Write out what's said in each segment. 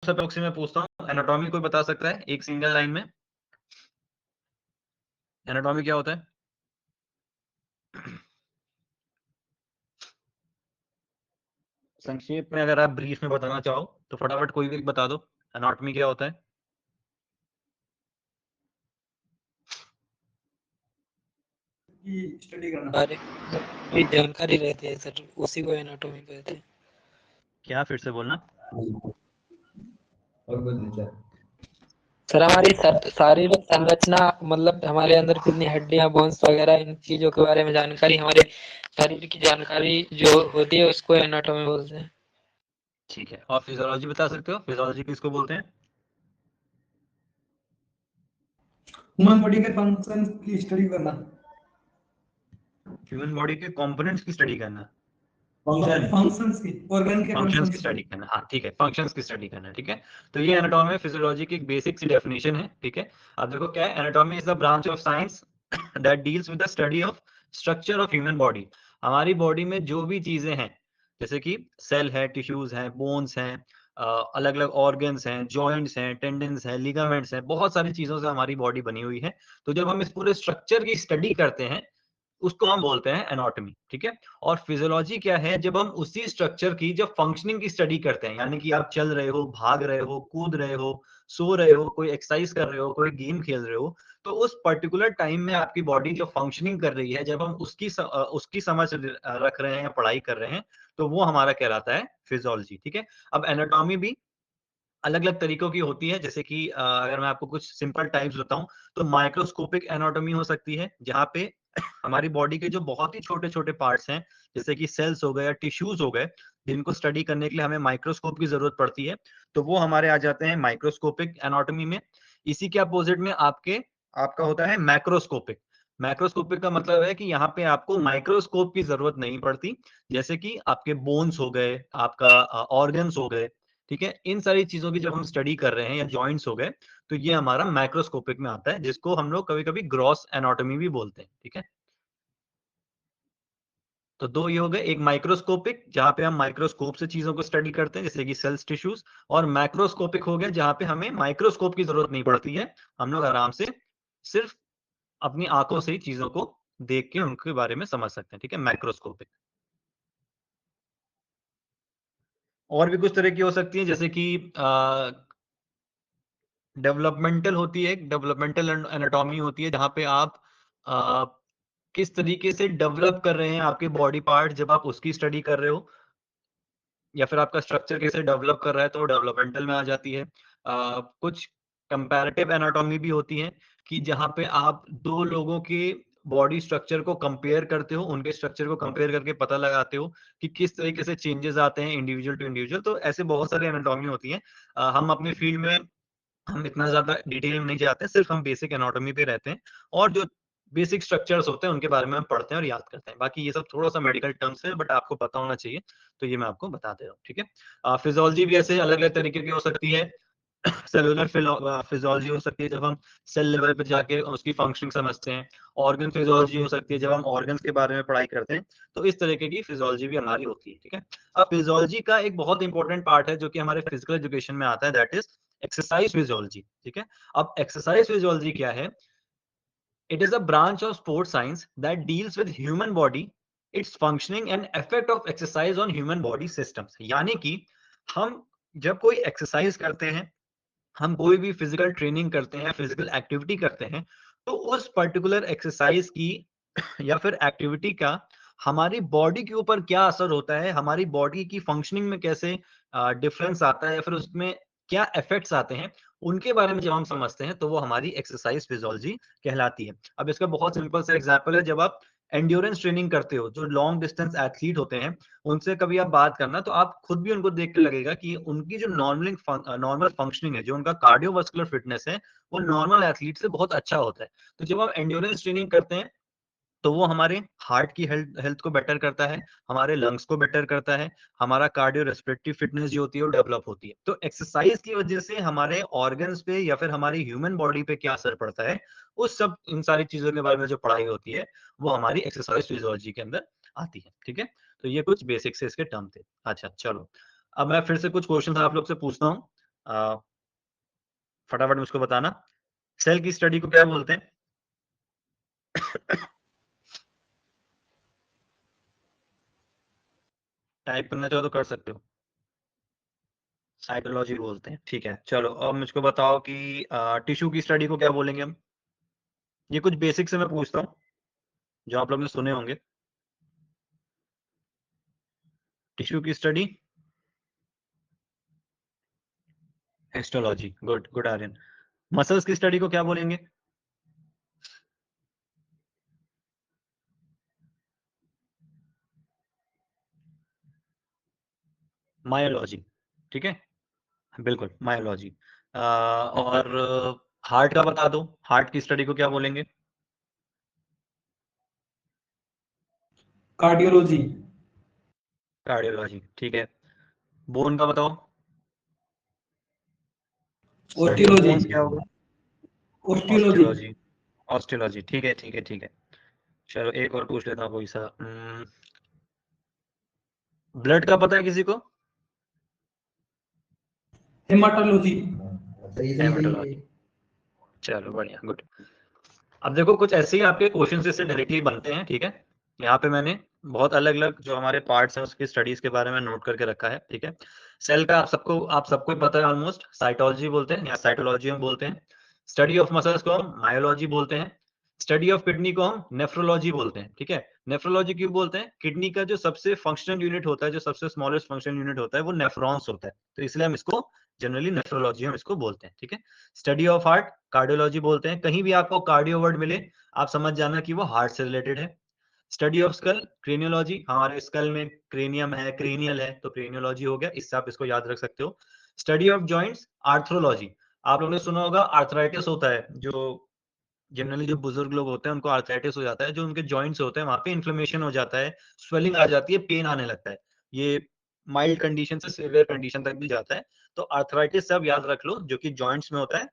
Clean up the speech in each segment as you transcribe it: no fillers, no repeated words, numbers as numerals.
सबसे मैं पूछता हूँ, एनाटॉमी कोई बता सकता है एक सिंगल लाइन में? एनाटॉमी क्या होता है? संक्षेप में अगर आप ब्रीफ में बताना चाहो तो फटाफट कोई भी बता दो, एनाटॉमी क्या होता है? स्टडी करना, बारे में कोई जानकारी रहती है सर, उसी को एनाटॉमी कहते हैं। क्या फिर से बोलना? सर हमारी शारीरिक संरचना, मतलब हमारे अंदर कितनी हड्डियां, बोन्स वगैरह, इन चीजों के बारे में जानकारी, हमारे शरीर की जानकारी जो होती है उसको एनाटॉमी बोलते हैं। ठीक है, और फिजियोलॉजी बता सकते हो? फिजियोलॉजी किसको बोलते हैं? ह्यूमन बॉडी के फंक्शन की स्टडी करना, ह्यूमन बॉडी के कंपोनेंट्स की स्टडी करना, फंक्शंस की, ऑर्गन के फंक्शंस की फंक्शंस स्टडी करना। हाँ ठीक है, फंक्शंस की स्टडी करना। ठीक है, तो ये एनाटॉमी फिजियोलॉजी की एक बेसिक सी डेफिनेशन है। ठीक है, अब देखो क्या है, anatomy is the branch of science that deals with the study of structure of human body. हमारी बॉडी में जो भी चीजें हैं, जैसे कि सेल है, टिश्यूज हैं, बोन्स हैं, अलग अलग ऑर्गन्स हैं, जॉइंट्स हैं, टेंडन्स हैं, लिगामेंट्स हैं, बहुत सारी चीजों से हमारी बॉडी बनी हुई है। तो जब हम इस पूरे स्ट्रक्चर की स्टडी करते हैं उसको हम बोलते हैं एनाटॉमी। ठीक है, और फिजियोलॉजी क्या है, जब हम उसी स्ट्रक्चर की जब फंक्शनिंग की स्टडी करते हैं, यानी कि आप चल रहे हो, भाग रहे हो, कूद रहे हो, सो रहे हो, कोई एक्सरसाइज कर रहे हो, कोई गेम खेल रहे हो, तो उस पर्टिकुलर टाइम में आपकी बॉडी जो फंक्शनिंग कर रही है, जब हम उसकी समझ रख रहे हैं या पढ़ाई कर रहे हैं, तो वो हमारा कहलाता है फिजियोलॉजी। ठीक है, अब एनाटॉमी भी अलग अलग तरीकों की होती है, जैसे कि अगर मैं आपको कुछ सिंपल टाइप्स बताऊं तो माइक्रोस्कोपिक एनाटॉमी हो सकती है, जहां पे हमारी बॉडी के जो बहुत ही छोटे छोटे पार्ट्स हैं, जैसे कि सेल्स हो गए या टिश्यूज हो गए, जिनको स्टडी करने के लिए हमें माइक्रोस्कोप की जरूरत पड़ती है, तो वो हमारे आ जाते हैं माइक्रोस्कोपिक एनाटॉमी में। इसी के अपोजिट में आपका होता है मैक्रोस्कोपिक। मैक्रोस्कोपिक का मतलब है कि यहाँ पे आपको माइक्रोस्कोप की जरूरत नहीं पड़ती, जैसे कि आपके बोन्स हो गए, आपका ऑर्गन्स हो गए। ठीक है, इन सारी चीजों की जब हम स्टडी कर रहे हैं, या जॉइंट्स हो गए, तो ये हमारा माइक्रोस्कोपिक में आता है, जिसको हम लोग कभी कभी ग्रॉस एनाटॉमी भी बोलते हैं। ठीक है, तो दो ये हो गए, एक माइक्रोस्कोपिक जहां पे हम माइक्रोस्कोप से चीजों को स्टडी करते हैं, जैसे कि सेल्स, टिश्यूज, और मैक्रोस्कोपिक हो गया जहां पे हमें माइक्रोस्कोप की जरूरत नहीं पड़ती है, हम लोग आराम से सिर्फ अपनी आंखों से ही चीजों को देख के उनके बारे में समझ सकते हैं। ठीक है, मैक्रोस्कोपिक। और भी कुछ तरह की हो सकती है, जैसे कि डेवलपमेंटल होती है, डेवलपमेंटल एनाटॉमी होती है, जहां पे आप आ, किस तरीके से डेवलप कर रहे हैं आपके बॉडी पार्ट, जब आप उसकी स्टडी कर रहे हो, या फिर आपका स्ट्रक्चर कैसे डेवलप कर रहा है, तो डेवलपमेंटल में आ जाती है। कुछ कंपैरेटिव एनाटॉमी भी होती है, कि जहां पे आप दो लोगों के बॉडी स्ट्रक्चर को कंपेयर करते हो, उनके स्ट्रक्चर को कंपेयर करके पता लगाते हो कि किस तरीके से चेंजेस आते हैं इंडिविजुअल टू इंडिविजुअल। तो ऐसे बहुत सारे एनाटॉमी होती हैं। हम अपने फील्ड में हम इतना ज्यादा डिटेल में नहीं जाते हैं, सिर्फ हम बेसिक एनाटॉमी पे रहते हैं, और जो बेसिक स्ट्रक्चर्स होते हैं उनके बारे में हम पढ़ते हैं और याद करते हैं। बाकी ये सब थोड़ा सा मेडिकल टर्म्स है, बट आपको पता होना चाहिए, तो ये मैं आपको बता दे रहा हूँ। ठीक है, फिजियोलॉजी भी ऐसे अलग अलग तरीके की हो सकती है। सेलुलर फिजियोलॉजी हो सकती है, जब हम सेल लेवल पे जाके उसकी फंक्शनिंग समझते हैं। ऑर्गन फिजियोलॉजी हो सकती है, जब हम ऑर्गन्स के बारे में पढ़ाई करते हैं। तो इस तरीके की फिजियोलॉजी भी हमारी होती है। ठीक है, अब फिजियोलॉजी का एक बहुत इंपॉर्टेंट पार्ट है जो कि हमारे फिजिकल एजुकेशन में आता है, दैट इज एक्सरसाइज फिजियोलॉजी। ठीक है, अब एक्सरसाइज फिजियोलॉजी क्या है? It is a branch of sports science that deals with human body, it's functioning and effect of exercise on human body systems. यानी कि हम जब कोई एक्सरसाइज करते हैं, हम कोई भी फिजिकल ट्रेनिंग करते हैं, फिजिकल एक्टिविटी करते हैं, तो उस पर्टिकुलर एक्सरसाइज की या फिर एक्टिविटी का हमारी बॉडी के ऊपर क्या असर होता है, हमारी बॉडी की फंक्शनिंग में कैसे डिफरेंस आता है, या फिर उसमें क्या इफेक्ट्स आते हैं, उनके बारे में जब हम समझते हैं, तो वो हमारी एक्सरसाइज फिजियोलॉजी कहलाती है। अब इसका बहुत सिंपल सा एग्जांपल है, जब आप एंड्योरेंस ट्रेनिंग करते हो, जो लॉन्ग डिस्टेंस एथलीट होते हैं, उनसे कभी आप बात करना, तो आप खुद भी उनको देख के लगेगा कि उनकी जो नॉर्मल फंक्शनिंग है, जो उनका कार्डियोवास्कुलर फिटनेस है, वो नॉर्मल एथलीट से बहुत अच्छा होता है। तो जब आप एंड्योरेंस ट्रेनिंग करते हैं, तो वो हमारे हार्ट की हेल्थ हेल्थ को बेटर करता है, हमारे लंग्स को बेटर करता है, हमारा कार्डियो रेस्पिरेटरी फिटनेस जो होती है वो डेवलप होती है। तो एक्सरसाइज की वजह से हमारे ऑर्गन्स पे या फिर हमारी ह्यूमन बॉडी पे क्या असर पड़ता है, उस सब इन सारी चीजों के बारे में जो पढ़ाई होती है, वो हमारी एक्सरसाइज फिजियोलॉजी के अंदर आती है। ठीक है, तो ये कुछ बेसिक से इसके टर्म थे। अच्छा चलो, अब मैं फिर से कुछ क्वेश्चन आप लोग से पूछता हूँ। फटाफट मुझको बताना, सेल की स्टडी को क्या बोलते हैं? टाइप करना चाहो तो कर सकते हो। साइटोलॉजी बोलते हैं, ठीक है। चलो अब मुझको बताओ कि टिश्यू की स्टडी को क्या बोलेंगे हम? ये कुछ बेसिक से मैं पूछता हूँ जो आप लोग ने सुने होंगे। टिश्यू की study histology, good good Aryan. Muscles की स्टडी को क्या बोलेंगे? मायोलॉजी, ठीक है, बिल्कुल मायोलॉजी। और हार्ट का बता दो, हार्ट की स्टडी को क्या बोलेंगे? कार्डियोलॉजी। कार्डियोलॉजी, ठीक है। बोन का बताओ, स्टडी ऑफ ऑस्टियोलॉजी। बोन्स क्या होगा? ऑस्टियोलॉजी। ऑस्टियोलॉजी, ऑस्टियोलॉजी, ठीक है ठीक है ठीक है। चलो एक और पूछ लेता हूँ कोई सा। ब्लड का पता है किसी को? हेमाटोलॉजी। हेमाटोलॉजी, चलो बढ़िया, गुड। अब देखो कुछ ऐसे ही आपके क्वेश्चन इससे डायरेक्टली बनते हैं, ठीक है। यहाँ पे मैंने बहुत अलग अलग जो हमारे पार्ट्स हैं उसकी स्टडीज के बारे में नोट करके रखा है, ठीक है। सेल का आप सबको ही पता है ऑलमोस्ट, साइटोलॉजी बोलते हैं या साइटोलॉजी हम बोलते हैं। स्टडी ऑफ मसल्स को हम मायोलॉजी बोलते हैं। स्टडी ऑफ किडनी को हम नेफ्रोलॉजी बोलते हैं, ठीक है। नेफ्रोलॉजी क्यों बोलते हैं? किडनी का जो सबसे फंक्शनल यूनिट होता है, जो सबसे स्मॉलेस्ट फंक्शनल यूनिट होता है, वो नेफ्रॉन्स होता है, तो इसलिए हम इसको जनरली नेफ्रोलॉजी हम इसको बोलते हैं, ठीक है। स्टडी ऑफ हार्ट कार्डियोलॉजी बोलते हैं। कहीं भी आपको कार्डियो वर्ड मिले आप समझ जाना कि वो हार्ट से रिलेटेड है। स्टडी ऑफ स्कल क्रेनियोलॉजी, हमारे स्कल में क्रेनियम है, क्रेनियल है, तो क्रेनियोलॉजी हो गया, इससे आप इसको याद रख सकते हो। स्टडी ऑफ जॉइंट्स आर्थ्रोलॉजी, आप लोगों ने सुना होगा आर्थराइटिस होता है, जो जनरली जो बुजुर्ग लोग होते हैं उनको आर्थराइटिस हो जाता है, जो उनके जॉइंट्स होते हैं वहां पे इन्फ्लेमेशन हो जाता है, स्वेलिंग आ जाती है, पेन आने लगता है। ये माइल्ड कंडीशन से सीवियर कंडीशन तक भी जाता है, तो आर्थराइटिस सब याद रख लो, जो कि जॉइंट्स में होता है।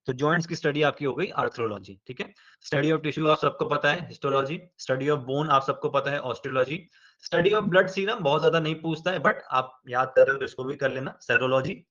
तो जॉइंट्स की स्टडी आपकी हो गई आर्थ्रोलॉजी, ठीक है। स्टडी ऑफ टिश्यू आप सबको पता है, हिस्टोलॉजी। स्टडी ऑफ बोन आप सबको पता है, osteology. Study of blood serum बहुत ज्यादा नहीं पूछता है, बट आप याद कर रहे हो तो इसको भी कर लेना, serology.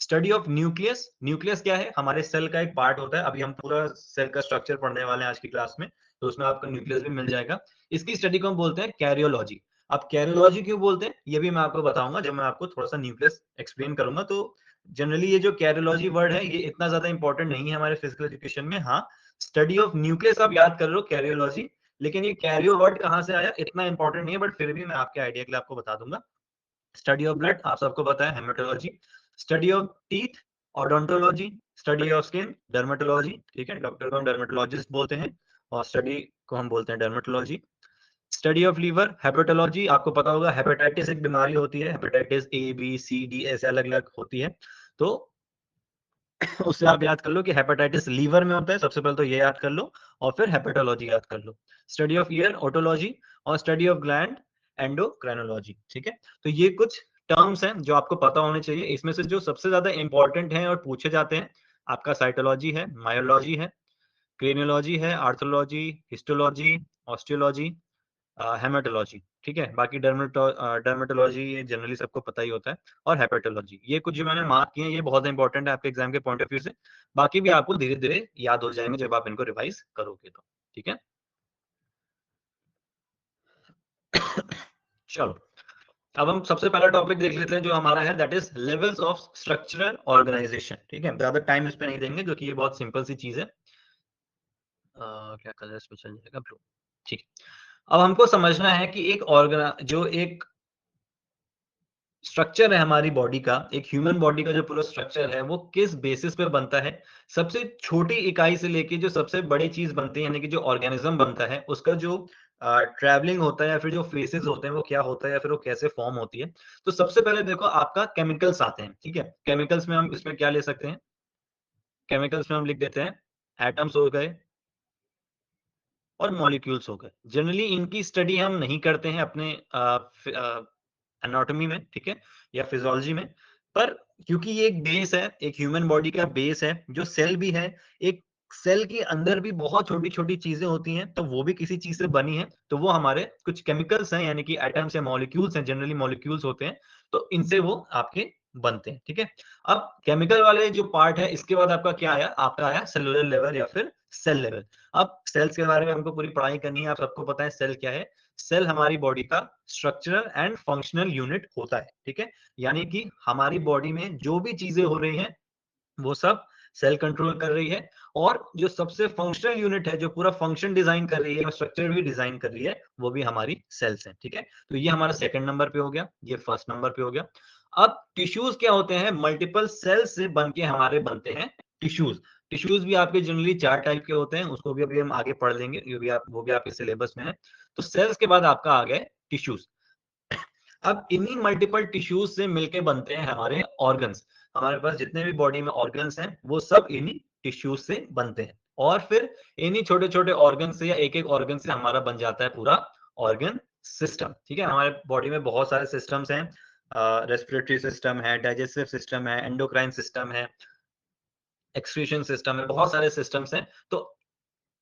Study of nucleus, nucleus क्या है? हमारे सेल का एक पार्ट होता है, अभी हम पूरा सेल का स्ट्रक्चर पढ़ने वाले हैं आज की क्लास में, तो उसमें आपको न्यूक्लियस भी मिल जाएगा। इसकी स्टडी को हम बोलते हैं कैरियोलॉजी। अब कैरियोलॉजी क्यों बोलते हैं ये भी मैं आपको बताऊंगा जब मैं आपको थोड़ा सा न्यूक्लियस एक्सप्लेन करूंगा। तो जनरली ये जो कैरियोलॉजी वर्ड है ये इतना ज्यादा इंपॉर्टेंट नहीं है हमारे फिजिकल एजुकेशन में। हाँ, स्टडी ऑफ न्यूक्लियस आप याद कर लो कैरियोलॉजी, लेकिन ये कैरियो वर्ड कहाँ से आया इतना इंपॉर्टेंट नहीं है, बट फिर भी मैं आपके आइडिया के लिए आपको बता दूंगा। स्टडी ऑफ ब्लड आप सबको पता है, haematology. Study of teeth odontology. Study of skin dermatology, ठीक है, डॉक्टर को हम डर्मेटोलॉजिस्ट बोलते हैं, और स्टडी को हम बोलते हैं dermatology. Study of liver hepatology, आपको पता होगा हेपेटाइटिस एक बीमारी होती है, hepatitis A B C D ऐसे अलग अलग होती है, तो उससे आप याद कर लो कि हेपेटाइटिस लीवर में होता है, सबसे पहले तो ये याद कर लो, और फिर हेपेटोलॉजी याद कर लो। स्टडी ऑफ ईयर ओटोलॉजी, और स्टडी ऑफ ग्लैंड एंडोक्राइनोलॉजी, ठीक है। तो ये कुछ टर्म्स हैं जो आपको पता होने चाहिए। इसमें से जो सबसे ज्यादा इंपॉर्टेंट हैं और पूछे जाते हैं, आपका साइटोलॉजी है, मायोलॉजी है, क्रेनियोलॉजी है, आर्थोलॉजी, हिस्टोलॉजी, ऑस्टियोलॉजी, हेमेटोलॉजी, ठीक है। बाकी डर्मेटोलॉजी ये जनरली सबको पता ही होता है, और हेपेटोलॉजी, ये कुछ जो मैंने मार्क किए हैं ये बहुत इंपॉर्टेंट है आपके एग्जाम के पॉइंट ऑफ व्यू से। बाकी भी आपको धीरे धीरे याद हो जाएंगे जब आप इनको रिवाइज करोगे तो, ठीक है। चलो अब हम सबसे पहला टॉपिक देख लेते हैं जो हमारा है, that is levels of structural organisation, ठीक है। ज्यादा टाइम इस पे नहीं देंगे क्योंकि ये बहुत सिंपल सी चीज है। क्या कलर इस पे चल जाएगा? ब्लू, ठीक है। अब हमको समझना है कि एक स्ट्रक्चर है हमारी बॉडी का, एक ह्यूमन बॉडी का जो पूरा स्ट्रक्चर है वो किस बेसिस पे बनता है। सबसे छोटी इकाई से लेके जो सबसे बड़ी चीज बनती है, यानी कि जो ऑर्गेनिज्म बनता है, उसका जो ट्रैवलिंग होता है या फिर जो फेसेस होते हैं वो क्या होता है या फिर वो कैसे फॉर्म होती है। तो सबसे पहले देखो आपका केमिकल्स आते हैं, ठीक है। केमिकल्स में हम इसमें क्या ले सकते हैं? केमिकल्स में हम लिख देते हैं एटम्स हो गए और मॉलिक्यूल्स हो गए। जनरली इनकी स्टडी हम नहीं करते हैं अपने एनाटॉमी में, ठीक है, या फिजियोलॉजी में, पर क्योंकि ये एक बेस है, एक ह्यूमन बॉडी का बेस है, जो सेल भी है, एक सेल के अंदर भी बहुत छोटी छोटी चीजें होती हैं, तो वो भी किसी चीज से बनी है, तो वो हमारे कुछ केमिकल्स हैं, यानी कि एटम्स या मॉलिक्यूल्स हैं, जनरली मॉलिक्यूल्स होते हैं, तो इनसे वो आपके बनते हैं, ठीक है। अब केमिकल वाले जो पार्ट है, इसके बाद आपका क्या आया, आपका आया सेलुलर लेवल या फिर सेल लेवल। अब सेल्स के बारे में हमको पूरी पढ़ाई करनी है, आप सबको पता है सेल क्या है। सेल हमारी बॉडी का स्ट्रक्चरल एंड फंक्शनल यूनिट होता है, ठीक है। यानी कि हमारी बॉडी में जो भी चीजें हो रही हैं वो सब सेल कंट्रोल कर रही है, और जो सबसे फंक्शनल यूनिट है, जो पूरा फंक्शन डिजाइन कर रही है और स्ट्रक्चर भी डिजाइन कर रही है, वो भी हमारी सेल्स है, ठीक है। तो ये हमारा सेकंड नंबर पे हो गया, ये फर्स्ट नंबर पे हो गया। अब टिश्यूज क्या होते हैं, मल्टीपल सेल्स से बनके हमारे बनते हैं टिश्यूज। टिश्यूज भी आपके जनरली 4 टाइप के होते हैं, उसको भी अभी हम आगे पढ़ लेंगे, वो भी आपके सिलेबस में है। तो सेल्स के बाद आपका आ गए टिश्यूज। अब इन्हीं मल्टीपल टिश्यूज से मिलके बनते हैं हमारे ऑर्गन्स। हमारे पास जितने भी बॉडी में ऑर्गन्स हैं, वो सब इन्हीं टिश्यूज से बनते हैं, और फिर इन्हीं छोटे छोटे ऑर्गन से या एक एक ऑर्गन से हमारा बन जाता है पूरा ऑर्गन सिस्टम, ठीक है। हमारे बॉडी में बहुत सारे सिस्टम्स हैं, रेस्पिरेटरी सिस्टम है, डाइजेस्टिव सिस्टम है, एंडोक्राइन सिस्टम है, एक्सक्रीशन सिस्टम है, बहुत सारे सिस्टम्स हैं। तो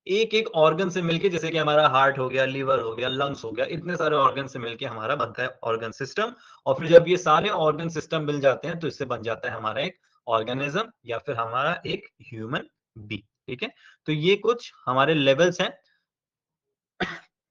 एक एक ऑर्गन से मिलके, जैसे कि हमारा हार्ट हो गया, लीवर हो गया, लंग्स हो गया, इतने सारे ऑर्गन से मिलके हमारा बनता है ऑर्गन सिस्टम। और फिर जब ये सारे ऑर्गन सिस्टम मिल जाते हैं, तो इससे बन जाता है हमारा एक ऑर्गेनिज्म या फिर हमारा एक ह्यूमन बी, ठीक है। तो ये कुछ हमारे लेवल्स हैं,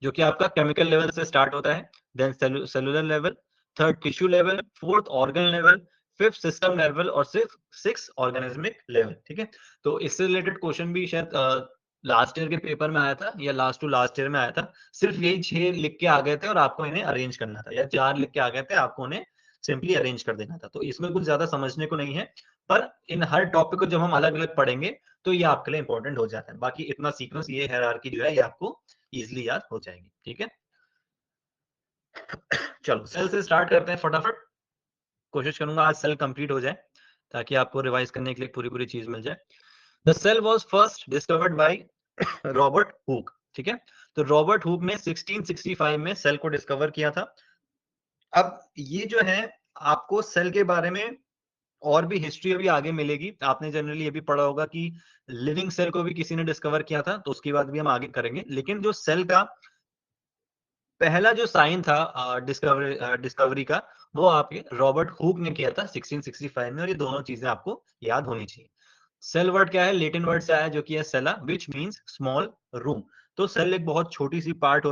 जो कि आपका केमिकल लेवल से स्टार्ट होता है, then cellular level, third tissue level, fourth organ level, fifth system level, और सिक्स ऑर्गेनिज्मिक लेवल, ठीक है। तो इससे रिलेटेड क्वेश्चन भी शायद लास्ट ईयर के पेपर में आया था, या लास्ट टू लास्ट ईयर में आया था। सिर्फ यही 6 लिख के आ गए थे और आपको इन्हें अरेंज करना था, या 4 लिख के आ गए थे, आपको उन्हें सिंपली अरेंज कर देना था। तो इसमें कुछ ज्यादा समझने को नहीं है, पर इन हर टॉपिक को जब हम अलग अलग पढ़ेंगे तो ये आपके लिए इंपॉर्टेंट हो जाता है। बाकी इतना सीक्वेंस, ये हायरार्की जो है, ये आपको इजिली याद हो जाएगी, ठीक है। चलो सेल से स्टार्ट करते हैं फटाफट। कोशिश करूंगा आज सेल कंप्लीट हो जाए, ताकि आपको रिवाइज करने के लिए पूरी पूरी चीज मिल जाए। The cell was first discovered by Robert Hooke, ठीक है। तो रॉबर्ट हुक ने 1665 में सेल को डिस्कवर किया था। अब ये जो है, आपको सेल के बारे में और भी हिस्ट्री अभी आगे मिलेगी। आपने जनरली ये भी पढ़ा होगा कि लिविंग सेल को भी किसी ने डिस्कवर किया था, तो उसकी बात भी हम आगे करेंगे। लेकिन जो सेल का पहला जो साइन था डिस्कवरी का, वो आपके रॉबर्ट हुक ने किया था 1665 में, और ये दोनों चीजें आपको याद होनी चाहिए। सेल वर्ड क्या है, लेटिन वर्ड से आया, जो कि है सेला, विच मींस स्मॉल रूम। तो सेल एक बहुत छोटी सी पार्ट